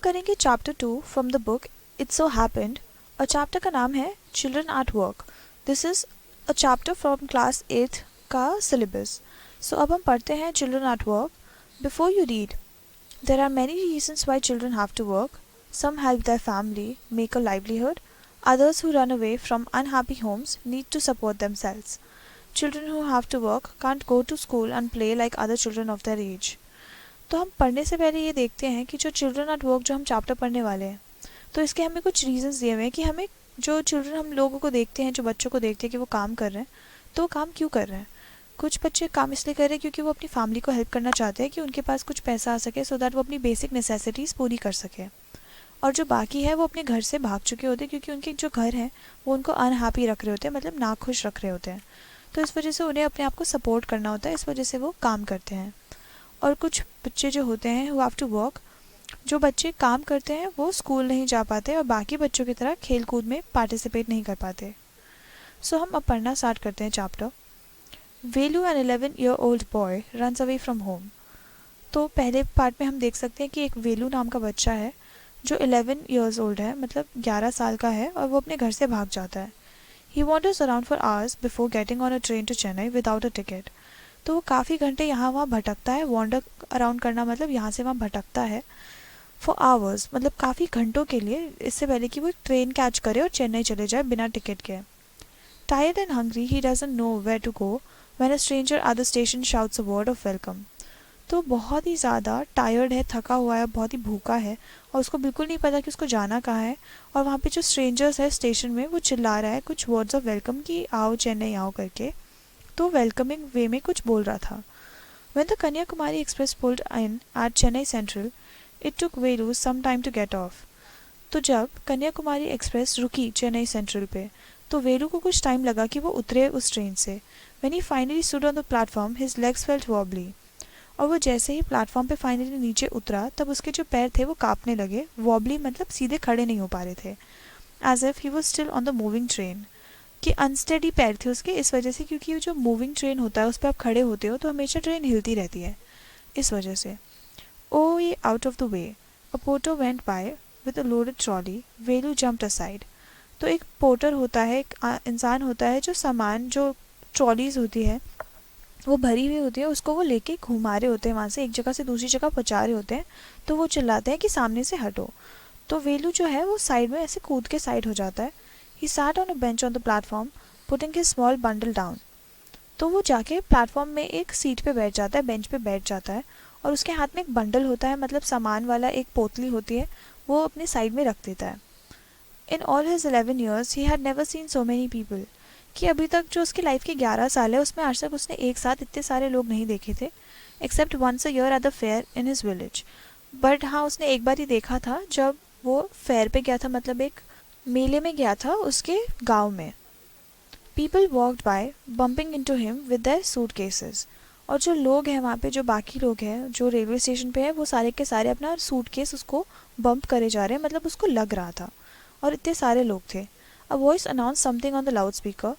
करेंगे chapter 2 from the book it's so happened और chapter का नाम है children at work. This is a chapter from class 8th का सिलेबस। सो अब हम पढ़ते हैं children at work. Before you read, there are many reasons why children have to work. Some help their family make a livelihood. Others who run away from unhappy homes need to support themselves. Children who have to work can't go to school and play like other children of their age. तो हम पढ़ने से पहले ये देखते हैं कि जो चिल्ड्रन एट वर्क जो हम चैप्टर पढ़ने वाले हैं, तो इसके हमें कुछ रीजंस दिए हुए हैं कि हमें जो चिल्ड्रन हम लोगों को देखते हैं, जो बच्चों को देखते हैं कि वो काम कर रहे हैं, तो वो काम क्यों कर रहे हैं. कुछ बच्चे काम इसलिए कर रहे हैं क्योंकि वो अपनी फैमिली को हेल्प करना चाहते हैं कि उनके पास कुछ पैसा आ सके सो दैट वो अपनी बेसिक नेसेसिटीज़ पूरी कर सके. और जो बाकी है वो अपने घर से भाग चुके होते हैं क्योंकि उनके जो घर हैं वो उनको अनहैप्पी रख रहे होते हैं, मतलब नाखुश रख रहे होते हैं. तो इस वजह से उन्हें अपने आप को सपोर्ट करना होता है, इस वजह से वो काम करते हैं. और कुछ बच्चे जो होते हैं हु हैव टू वर्क, जो बच्चे काम करते हैं वो स्कूल नहीं जा पाते और बाकी बच्चों की तरह खेल कूद में पार्टिसिपेट नहीं कर पाते. सो हम अब पढ़ना स्टार्ट करते हैं chapter. Velu an 11-year-old boy runs away from home. तो पहले पार्ट में हम देख सकते हैं कि एक वेलू नाम का बच्चा है जो 11 years old है, मतलब 11 साल का है, और वो अपने घर से भाग जाता है. He wanders around for hours before getting on a train to Chennai without a ticket. तो वो काफ़ी घंटे यहाँ वहाँ भटकता है. वॉन्डर अराउंड करना मतलब यहाँ से वहाँ भटकता है. फॉर आवर्स मतलब काफ़ी घंटों के लिए, इससे पहले कि वो एक ट्रेन कैच करे और चेन्नई चले जाए बिना टिकट के. Tired and hungry, he doesn't know where to go when a stranger at the station shouts a word of welcome. तो बहुत ही ज़्यादा टायर्ड है, थका हुआ है, बहुत ही भूखा है और उसको बिल्कुल नहीं पता कि उसको जाना कहाँ है. और वहाँ पे जो स्ट्रेंजर्स है स्टेशन में, वो चिल्ला रहा है कुछ वर्ड्स ऑफ वेलकम कि आओ चेन्नई आओ करके. तो वेलकमिंग वे में कुछ बोल रहा था. When the Kanyakumari Express pulled in at Chennai Central, it took Velu some time to get off. तो जब कन्याकुमारी एक्सप्रेस रुकी चेन्नई सेंट्रल पे, तो वेलू को कुछ टाइम लगा कि वो उतरे उस ट्रेन से. When he finally stood on the platform, his legs felt wobbly. और वो जैसे ही प्लेटफॉर्म पे फाइनली नीचे उतरा तब उसके जो पैर थे वो कांपने लगे. वॉबली मतलब सीधे खड़े नहीं हो पा रहे थे. As if he was still on the moving train, कि अनस्टेडी पैर थे उसके, इस वजह से क्योंकि जो मूविंग ट्रेन होता है उस पर आप खड़े होते हो तो हमेशा ट्रेन हिलती रहती है, इस वजह से. ओ ये out of the way, a porter went by with a loaded trolley. Velu jumped aside. तो एक पोर्टर होता है, एक इंसान होता है जो सामान, जो ट्रॉलीज होती है वो भरी हुई होती है, उसको वो लेके घुमा रहे होते हैं, वहाँ से एक जगह से दूसरी जगह पहुँचा रहे होते हैं. तो वो चिल्लाते हैं कि सामने से हटो. तो वेलू जो है वो साइड में ऐसे कूद के साइड हो जाता है. He sat on a bench on the platform putting his small bundle down. तो वो जाके प्लेटफॉर्म में एक सीट पे बैठ जाता है, बेंच पे बैठ जाता है, और उसके हाथ में एक बंडल होता है, मतलब सामान वाला एक पोतली होती है, वो अपने साइड में रख देता है. In all his 11 years he had never seen so many people. कि अभी तक जो उसकी लाइफ के 11 साल है उसमें आज तक उसने एक साथ इतने सारे लोग नहीं देखे थे, except once a year at the fair in his village. But हाँ, उसने एक बार ही देखा था जब वो फेयर पे गया था, मतलब एक मेले में गया था उसके गांव में. People walked by bumping into him with their suitcases. और जो लोग हैं वहाँ पे, जो बाकी लोग हैं जो रेलवे स्टेशन पे हैं, वो सारे के सारे अपना सूटकेस उसको बम्प करे जा रहे हैं, मतलब उसको लग रहा था, और इतने सारे लोग थे. A voice announce something on the loud speaker.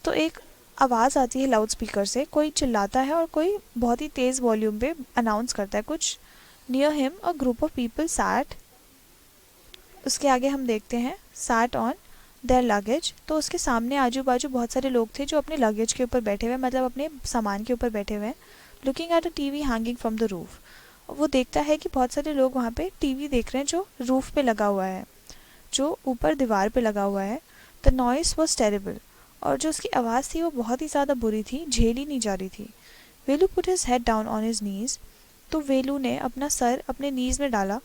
तो एक आवाज़ आती है लाउड स्पीकर से, कोई चिल्लाता है और कोई बहुत ही तेज़ वॉल्यूम पे अनाउंस करता है कुछ. Near him a group of people sat. उसके आगे हम देखते हैं सैट ऑन देयर लगेज. तो उसके सामने आजू बाजू बहुत सारे लोग थे जो अपने लगेज के ऊपर बैठे हुए, मतलब अपने सामान के ऊपर बैठे हुए हैं. Looking at a TV hanging from the roof. वो देखता है कि बहुत सारे लोग वहाँ पे टीवी देख रहे हैं जो रूफ पे लगा हुआ है, जो ऊपर दीवार पे लगा हुआ है. The noise was terrible. और जो उसकी आवाज़ थी वो बहुत ही ज़्यादा बुरी थी, झेली नहीं जा रही थी. Velu put his head down on his knees. तो वेलू ने अपना सर अपने नीज में डाला,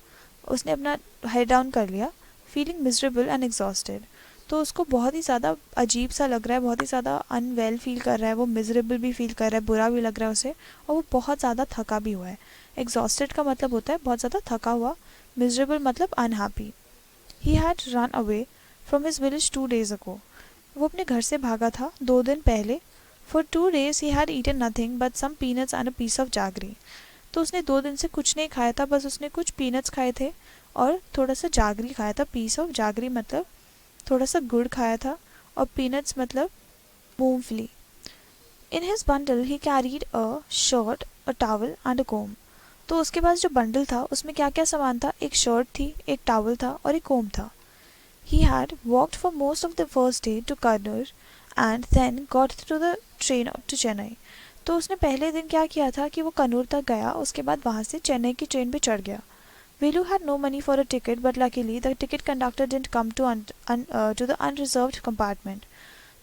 उसने अपना हेड डाउन कर लिया. Feeling miserable and exhausted. तो उसको बहुत ही ज़्यादा अजीब सा लग रहा है, बहुत ही ज़्यादा अनवेल फील कर रहा है, वो मिजरेबल भी फील कर रहा है, बुरा भी लग रहा है उसे, और वो बहुत ज़्यादा थका भी हुआ है. एग्जॉस्टेड का मतलब होता है बहुत ज़्यादा थका हुआ, मिजरेबल मतलब unhappy. He had run away from his village 2 days ago. वो अपने घर से भागा था 2 दिन पहले. For 2 days he had eaten nothing but some peanuts and a piece of jaggery. तो उसने 2 दिन से कुछ नहीं खाया था, बस उसने कुछ पीनट्स खाए थे और थोड़ा सा जागरी खाया था. पीस ऑफ जागरी मतलब थोड़ा सा गुड़ खाया था, और पीनट्स मतलब मूंगफली. In his bundle he carried a shirt, a towel and a comb. तो उसके पास जो बंडल था उसमें क्या क्या सामान था, एक शर्ट थी, एक टॉवल था और एक कोम था। He had walked for most of the first day to Kannur and then got to the train to Chennai. तो उसने पहले दिन क्या किया था कि वो कन्नूर तक गया, उसके बाद वहाँ से चेन्नई की ट्रेन पे चढ़ गया। Velu had no money for a ticket, but luckily the ticket conductor didn't come to the unreserved compartment.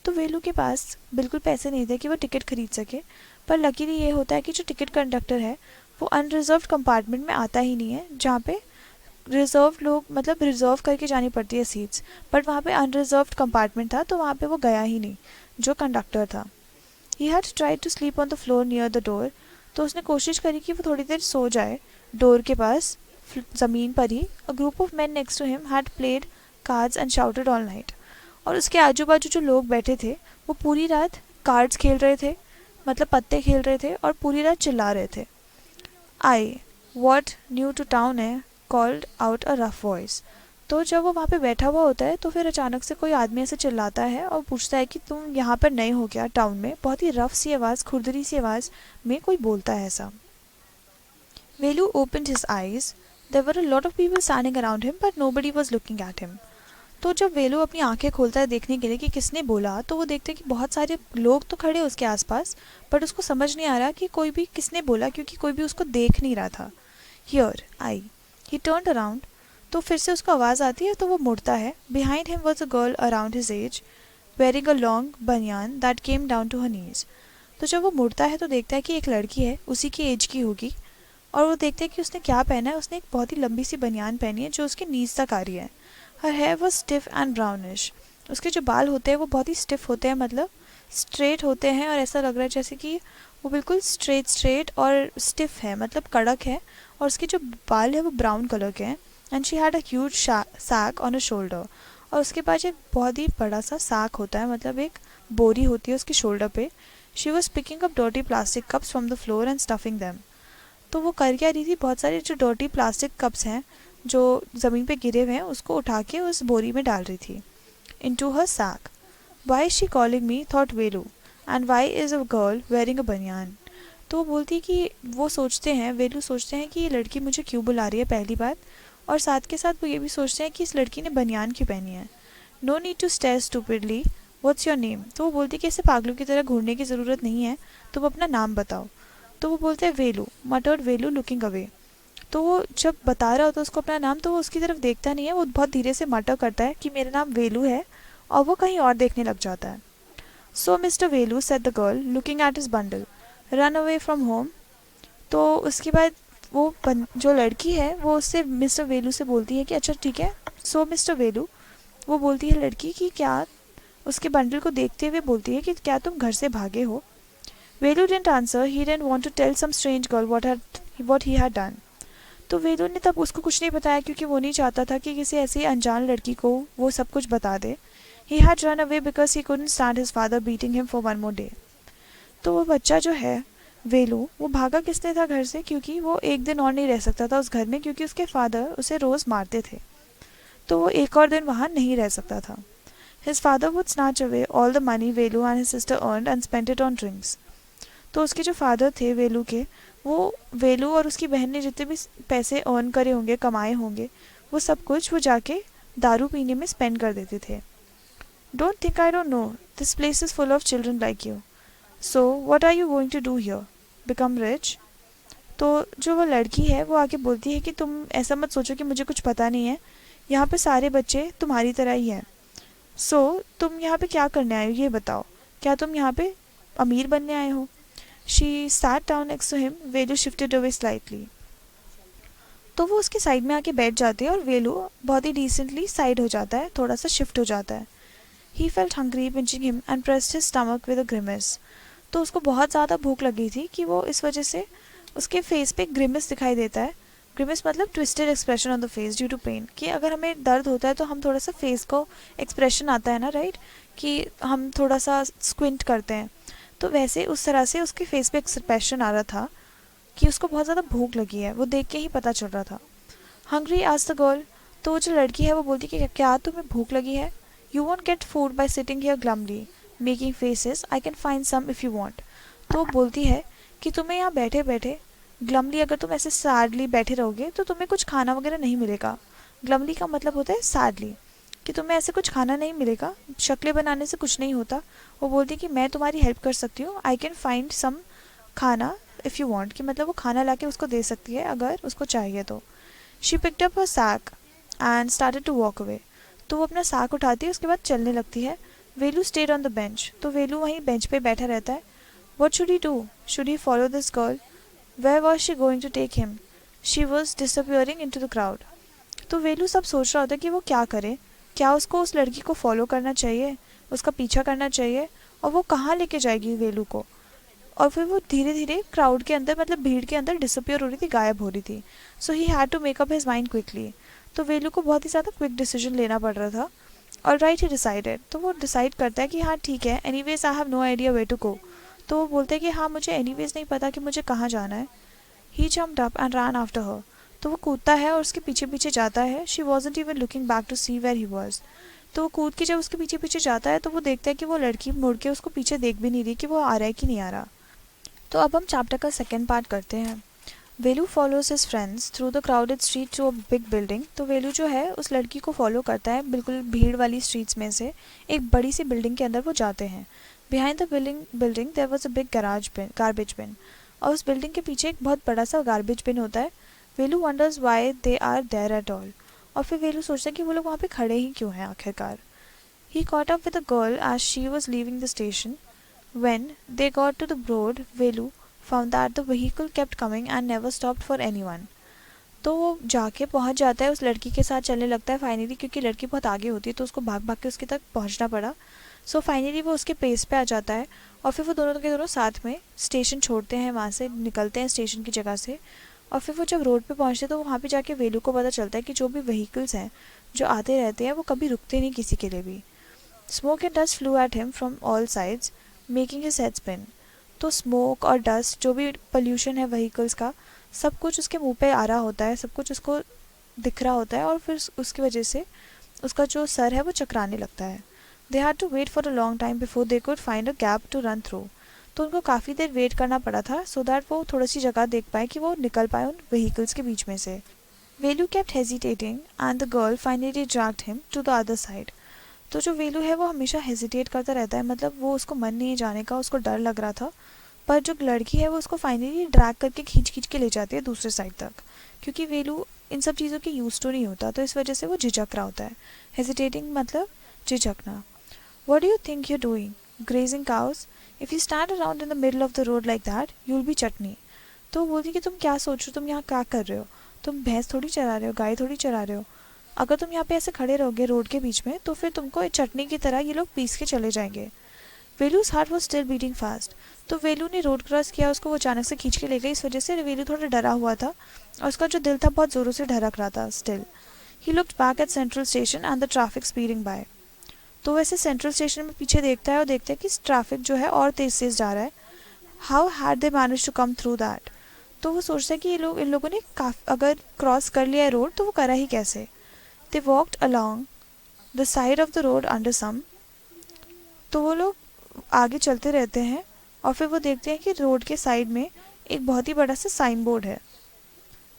तो वेलू के पास बिल्कुल पैसे नहीं थे कि वो टिकट खरीद सके, पर लकीली ये होता है कि जो टिकट कंडक्टर है वो अनरिजर्व्ड कंपार्टमेंट में आता ही नहीं है, जहाँ पे रिजर्व लोग मतलब रिजर्व करके जानी पड़ती है सीट्स, बट वहाँ पे अनरिजर्व्ड कंपार्टमेंट था तो वहाँ पे वो गया ही नहीं जो कंडक्टर था। He had tried to sleep on the floor near the door, तो उसने कोशिश करी कि वो थोड़ी देर सो जाए डोर के पास ज़मीन पर ही। A group of man next to him had played cards and shouted all night, और उसके आजू बाजू जो लोग बैठे थे वो पूरी रात कार्ड्स खेल रहे थे, मतलब पत्ते खेल रहे थे और पूरी रात चिल्ला रहे थे। आई वॉट न्यू टू टाउन है called out a rough voice. तो जब वो वहाँ पे बैठा हुआ होता है तो फिर अचानक से कोई आदमी ऐसे चिल्लाता है और पूछता है कि तुम यहाँ पर नए हो क्या टाउन में। बहुत ही रफ सी आवाज़, खुरदरी सी आवाज़ में कोई बोलता है ऐसा। Velu opened his eyes, there were a lot of people standing around him but nobody was looking at him. तो जब वेलू अपनी आंखें खोलता है देखने के लिए कि किसने बोला, तो वो देखते हैं कि बहुत सारे लोग तो खड़े उसके आसपास, बट उसको समझ नहीं आ रहा कि कोई भी किसने बोला, क्योंकि कोई भी उसको देख नहीं रहा था। Here I he turned around, तो फिर से उसको आवाज़ आती है तो वो मुड़ता है। Behind him was a girl around his age wearing a long banian that came down to her knees. तो जब वो मुड़ता है तो देखता है कि एक लड़की है, उसी की एज की होगी, और वो देखते हैं कि उसने क्या पहना है। उसने एक बहुत ही लंबी सी बनियान पहनी है जो उसके नीज तक आ रही है। Her hair was stiff and brownish, उसके जो बाल होते हैं वो बहुत ही स्टिफ होते हैं, मतलब स्ट्रेट होते हैं, और ऐसा लग रहा है जैसे कि वो बिल्कुल स्ट्रेट और स्टिफ है, मतलब कड़क है, और उसके जो बाल है वो ब्राउन कलर के हैं। And she had a huge sack on a shoulder, और उसके पास एक बहुत ही बड़ा सा सैक होता है, मतलब एक बोरी होती है उसके शोल्डर पे। She was picking up dirty plastic cups from the floor and stuffing them. तो वो कर क्या रही थी, बहुत सारे जो डर्टी प्लास्टिक कप्स हैं जो ज़मीन पे गिरे हुए हैं उसको उठा के उस बोरी में डाल रही थी। Into her sack. Why is she calling me thought Velu, and why is a girl wearing a banian. तो वो बोलती कि वो सोचते हैं, वेलू सोचते हैं कि ये लड़की मुझे क्यों बुला रही है पहली बात, और साथ के साथ वो ये भी सोचते हैं कि इस लड़की ने बनियान क्यों पहनी है। No need to stare stupidly, what's your name. तो वो बोलती कि ऐसे पागलों की तरह घूरने की ज़रूरत नहीं है, तुम अपना नाम बताओ। तो वो बोलते हैं वेलू, मटर्ड वेलू लुकिंग अवे। तो वो जब बता रहा होता है उसको अपना नाम, तो वो उसकी तरफ देखता नहीं है, वो बहुत धीरे से मटर करता है कि मेरा नाम वेलू है, और वो कहीं और देखने लग जाता है। So mister Velu said the girl looking at his bundle, run away from home. तो उसके बाद वो जो लड़की है वो उससे मिस्टर वेलू से बोलती है कि अच्छा ठीक है। सो मिस्टर वेलू, वो बोलती है लड़की कि क्या, उसके बंडल को देखते हुए बोलती है कि क्या तुम घर से भागे हो। Velu didn't answer, he didn't want to tell some strange girl what he had done. तो वेदू ने तब उसको कुछ नहीं बताया, क्योंकि वो नहीं चाहता था कि किसी ऐसी अनजान लड़की को वो सब कुछ बता दे। He had run away because he couldn't stand his father beating him for one more day. तो वो बच्चा जो है वेलू, वो भागा किसने था घर से, क्योंकि वो एक दिन और नहीं रह सकता था उस घर में, क्योंकि उसके फादर उसे रोज़ मारते थे, तो वो एक और दिन वहाँ नहीं रह सकता था। His father would snatch away all the money Velu and his sister earned and spent it on drinks. तो उसके जो फादर थे वेलू के, वो वेलू और उसकी बहन ने जितने भी पैसे अर्न करे होंगे, कमाए होंगे, वो सब कुछ वो जाके दारू पीने में स्पेंड कर देते थे। Don't think I don't know, this place is full of children like you, so what are you going to do here, become rich. तो जो वो लड़की है वो आके बोलती है कि तुम ऐसा मत सोचो कि मुझे कुछ पता नहीं है, यहाँ पे सारे बच्चे तुम्हारी तरह ही हैं। सो तुम यहाँ पे क्या करने आए हो ये बताओ, क्या तुम यहाँ पे अमीर बनने आए हो। She sat down next to him. Velu shifted away slightly. तो वो उसके साइड में आके बैठ जाते हैं और वेलू बहुत ही डिसेंटली साइड हो जाता है, थोड़ा सा शिफ्ट हो जाता है। He felt hungry, pinching him and pressed his stomach with a grimace. तो उसको बहुत ज़्यादा भूख लगी थी कि वो इस वजह से उसके फेस पे ग्रिमिस दिखाई देता है। ग्रिमिस मतलब twisted expression on the face due to pain, कि अगर हमें दर्द होता है तो हम थोड़ा सा फेस को एक्सप्रेशन आता है ना, राइट, कि हम थोड़ा सा स्क्विंट करते हैं। तो वैसे उस तरह से उसके फेस पे एक्सप्रेशन आ रहा था कि उसको बहुत ज़्यादा भूख लगी है, वो देख के ही पता चल रहा था। हंग्री आज द गर्ल, तो वो जो लड़की है वो बोलती कि क्या तुम्हें भूख लगी है। You won't get food by sitting here glumly making faces, I can find some if you want. तो वो बोलती है कि तुम्हें यहाँ बैठे बैठे ग्लमली अगर तुम ऐसे सैडली बैठे रहोगे तो तुम्हें कुछ खाना वगैरह नहीं मिलेगा। ग्लमली का मतलब होता है सैडली, कि तुम्हें ऐसे कुछ खाना नहीं मिलेगा, शक्लें बनाने से कुछ नहीं होता। वो बोलती कि मैं तुम्हारी हेल्प कर सकती हूँ, आई कैन फाइंड सम खाना इफ़ यू वांट, कि मतलब वो खाना ला के उसको दे सकती है अगर उसको चाहिए तो। She picked up her sack and started to walk away. तो वो अपना साक उठाती है, उसके बाद चलने लगती है। Velu stayed on the bench, तो वेलू वहीं बेंच पे बैठा रहता है। What should he do? Should he follow this girl? Where was she going to take him? She was disappearing into the crowd. तो वेलू सब सोच रहा होता है कि वो क्या करे। क्या उसको उस लड़की को फॉलो करना चाहिए, उसका पीछा करना चाहिए, और वो कहाँ लेके जाएगी वेलू को। और फिर वो धीरे धीरे क्राउड के अंदर, मतलब भीड़ के अंदर डिसअपियर हो रही थी, गायब हो रही थी। So he had to make up his mind quickly. तो वेलू को बहुत ही ज़्यादा क्विक डिसीजन लेना पड़ रहा था। और राइट ही डिसाइडेड, तो वो डिसाइड करता है कि हाँ ठीक है, anyways I have no idea way to go. तो वो बोलता है कि हाँ मुझे एनीवेज नहीं पता कि मुझे कहाँ जाना है। He jumped up and run after her. तो वो कूदता है और उसके पीछे पीछे जाता है। She wasn't even looking back to see where he was. तो वो कूद के जब उसके पीछे पीछे जाता है तो वो देखता है कि वो लड़की मुड़ के उसको पीछे देख भी नहीं रही कि वो आ रहा है कि नहीं आ रहा। तो अब हम चैप्टर का सेकेंड पार्ट करते हैं। Velu follows his friends through the crowded street to a big building. तो वेलू जो है उस लड़की को फॉलो करता है, बिल्कुल भीड़ वाली स्ट्रीट्स में से एक बड़ी सी बिल्डिंग के अंदर वो जाते हैं। Behind the building there was a big garbage bin. और उस बिल्डिंग के पीछे एक बहुत बड़ा सा गार्बेज बिन होता है। Velu wonders why they are there at all. और फिर वेलू सोचता है कि वो लोग वहाँ पे खड़े ही क्यों हैं आखिरकार। He caught up with a girl as she was leaving the station. When they got to the road, Velu found that the vehicle kept coming and never stopped for anyone. तो वो जाके पहुंच जाता है, उस लड़की के साथ चलने लगता है फाइनली, क्योंकि लड़की बहुत आगे होती है तो उसको भाग भाग के उसके तक पहुंचना पड़ा। सो फाइनली वो उसके पेस पे आ जाता है। और फिर वो दोनों के दोनों साथ में स्टेशन छोड़ते हैं, वहाँ से निकलते हैं स्टेशन की जगह से। और फिर वो जब रोड पे पहुँचते हैं तो वहाँ पे जाके वेलू को पता चलता है कि जो भी व्हीकल्स हैं जो आते रहते हैं वो कभी रुकते नहीं किसी के लिए भी। Smoke and dust flu at him from all sides making his head spin. तो स्मोक और डस्ट, जो भी पोल्यूशन है व्हीकल्स का, सब कुछ उसके मुंह पे आ रहा होता है, सब कुछ उसको दिख रहा होता है, और फिर उसकी वजह से उसका जो सर है वो चकराने लगता है। They had to wait for a long time before they could find a gap to run through. तो उनको काफ़ी देर वेट करना पड़ा था सो दैट वो थोड़ी सी जगह देख पाए कि वो निकल पाए उन व्हीकल्स के बीच में से। Velu kept hesitating and the girl finally dragged him to the other side. तो जो वेलू है वो हमेशा हेजिटेट करता रहता है, मतलब वो उसको मन नहीं जाने का, उसको डर लग रहा था। पर जो लड़की है वो उसको फाइनली ड्रैग करके खींच खींच के ले जाती है दूसरे साइड तक, क्योंकि वेलू इन सब चीज़ों की यूज टू नहीं होता, तो इस वजह से वो झिझक रहा होता है। हेजिटेटिंग मतलब झिझकना। What do you think you doing grazing cows? If you stand around in the middle of the road like that you will be chutney. तो बोलती कि तुम क्या सोच रहे हो, तुम यहाँ क्या कर रहे हो, तुम भैंस थोड़ी चरा रहे हो, गाय थोड़ी चरा रहे हो। अगर तुम यहाँ पे ऐसे खड़े रहोगे रोड के बीच में तो फिर तुमको चटनी की तरह ये लोग पीस के चले जाएंगे। Velu's heart was still beating fast. तो वेलू ने रोड क्रॉस किया, उसको वो अचानक से खींच के ले गई, इस वजह से वेलू थोड़ा डरा हुआ था और उसका जो दिल था बहुत ज़ोरों से धड़क रहा था still. He looked back at central station and the traffic speeding by. तो वैसे सेंट्रल स्टेशन में पीछे देखता है और देखता है कि ट्रैफिक जो है और तेज़ तेज़ जा रहा है। How had they manage to come through that? तो वो सोचता है कि इन लोगों ने अगर क्रॉस कर लिया है रोड तो वो करा ही कैसे। They walked along the side of the road under some। तो वो लोग आगे चलते रहते हैं और फिर वो देखते हैं कि रोड के साइड में एक बहुत ही बड़ा सा साइन बोर्ड है।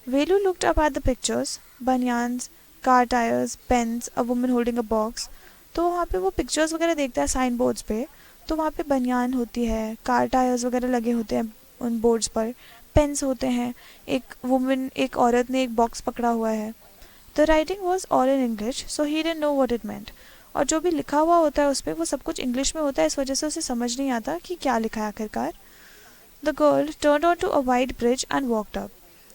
वेलू looked up at the pictures, banyans, car tires, pens, a woman holding a box। तो वहाँ पे वो पिक्चर्स वगैरह देखता है साइन बोर्ड्स पे। तो वहाँ पे बनियान होती है, कार टायर्स वगैरह लगे होते हैं उन बोर्ड्स पर, पेन्स होते हैं, एक औरत ने एक बॉक्स पकड़ा हुआ है। The writing was all in English so he didn't know what it meant. और जो भी लिखा हुआ होता है उस पर वो सब कुछ इंग्लिश में होता है, इस वजह से उसे समझ नहीं आता कि क्या लिखा है आखिरकार। The girl turn on to a wide bridge and walked up.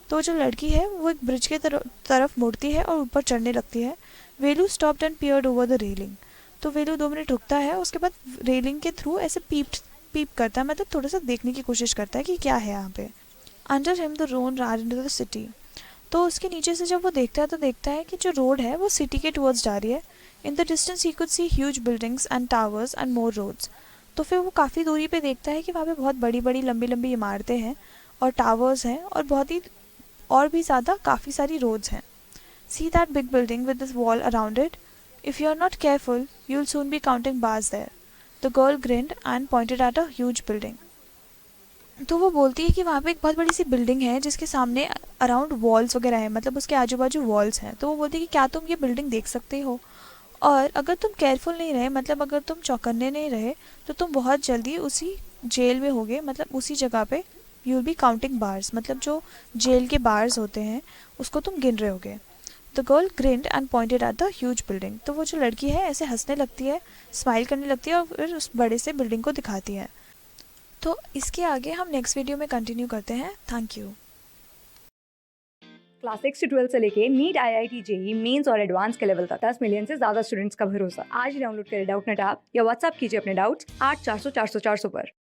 तो जो लड़की है वो एक ब्रिज के तरफ मुड़ती है और ऊपर चढ़ने लगती है। Velu stopped and peered over the railing. तो वेलू 2 मिनट रुकता है, उसके बाद रेलिंग के थ्रू ऐसे पीप करता है, मतलब थोड़ा सा देखने की कोशिश करता है कि क्या है यहाँ पे। Under him the road ran into the city. तो उसके नीचे से जब वो देखता है तो देखता है कि जो रोड है वो सिटी के टुवर्ड्स जा रही है। In the distance he could see huge buildings and towers and more roads. तो फिर वो काफ़ी दूरी पे देखता है कि वहाँ पे बहुत बड़ी बड़ी लंबी लंबी इमारतें हैं और टावर्स हैं और बहुत ही और भी ज़्यादा काफ़ी सारी रोड्स हैं। See that big building with this wall around it, if you are not careful you will soon be counting bars there. The girl grinned and pointed at a huge building. तो वो बोलती है कि वहाँ पे एक बहुत बड़ी सी बिल्डिंग है जिसके सामने अराउंड वॉल्स वगैरह हैं, मतलब उसके आजू बाजू वॉल्स हैं। तो वो बोलती है कि क्या तुम ये बिल्डिंग देख सकते हो, और अगर तुम केयरफुल नहीं रहे, मतलब अगर तुम चौकन्ने नहीं रहे, तो तुम बहुत जल्दी उसी जेल में होगे, मतलब उसी जगह पे you will B counting bars, मतलब जो जेल के बार्स होते हैं उसको तुम गिन रहे होगे। The girl grind and pointed at the huge building. तो वो जो लड़की है ऐसे हंसने लगती है, स्माइल करने लगती है और फिर उस बड़े से बिल्डिंग को दिखाती है। तो इसके आगे हम नेक्स्ट वीडियो में कंटिन्यू करते हैं। Thank you. क्लास 6 से 12 से लेके नीट, IIT, जेई मेंस और एडवांस के लेवल तक 10 मिलियन से ज्यादा स्टूडेंट्स का भरोसा। आज ही डाउनलोड करें डाउटनेट ऐप या व्हाट्सएप कीजिए अपने डाउट्स 8400 400 400 पर।